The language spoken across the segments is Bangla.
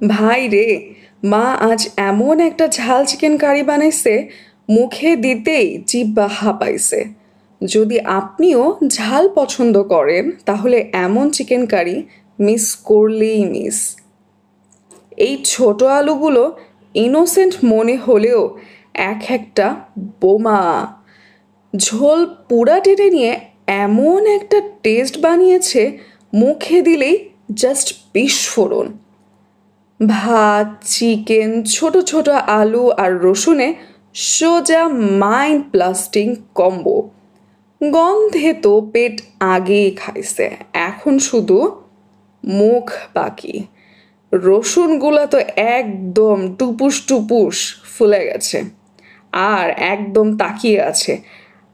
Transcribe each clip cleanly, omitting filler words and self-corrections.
ভাই রে, মা আজ এমন একটা ঝাল চিকেন কারি বানাইছে, মুখে দিতেই জিহ্বা হাঁপাইছে। যদি আপনিও ঝাল পছন্দ করেন তাহলে এমন চিকেন কারি মিস করলেই মিস। এই ছোট আলুগুলো ইনোসেন্ট মনে হলেও এক একটা বোমা। ঝোল পুরা টেনে নিয়ে এমন একটা টেস্ট বানিয়েছে, মুখে দিলেই জাস্ট বিস্ফোরণ। ভাত, চিকেন, ছোট ছোট আলু আর রসুনে সোজা মাইন্ড ব্লাস্টিং কম্বো। গন্ধে তো পেট আগেই খাইছে, এখন শুধু মুখ বাকি। রসুনগুলা তো একদম টুপুস টুপুস ফুলে গেছে আর একদম তাকিয়ে আছে।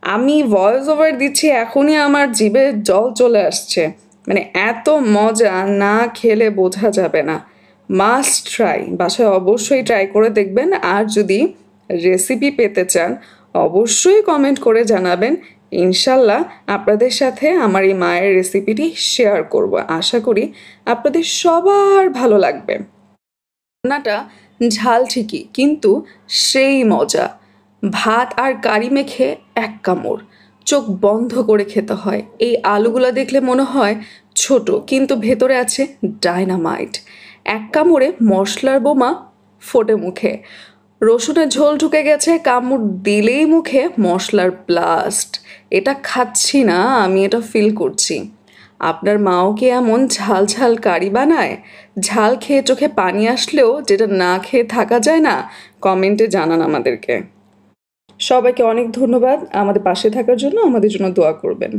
আমি ভয়েস ওভার দিচ্ছি, এখনই আমার জিভে জল চলে আসছে। মানে এত মজা, না খেলে বোঝা যাবে না। মাস্ট ট্রাই, বাসায় অবশ্যই ট্রাই করে দেখবেন। আর যদি রেসিপি পেতে চান অবশ্যই কমেন্ট করে জানাবেন। ইনশাল্লাহ আপনাদের সাথে আমার এই মায়ের রেসিপিটি শেয়ার করব। আশা করি আপনাদের সবার ভালো লাগবে। রান্নাটা ঝাল ঠিকই, কিন্তু সেই মজা। ভাত আর কারি মেখে এক কামড়, চোখ বন্ধ করে খেতে হয়। এই আলুগুলো দেখলে মনে হয় ছোট, কিন্তু ভেতরে আছে ডায়নামাইট। এক কামড়ে মশলার বোমা ফোটে মুখে। রসুনের ঝোল ঢুকে গেছে, কামড় দিলেই মুখে মশলার ব্লাস্ট। এটা খাচ্ছি না, আমি এটা ফিল করছি। আপনার মাও কি এমন ঝাল ঝাল কারি বানায়? ঝাল খেয়ে চোখে পানি আসলেও যেটা না খেয়ে থাকা যায় না, কমেন্টে জানান আমাদেরকে। সবাইকে অনেক ধন্যবাদ আমাদের পাশে থাকার জন্য, আমাদের জন্য দোয়া করবেন।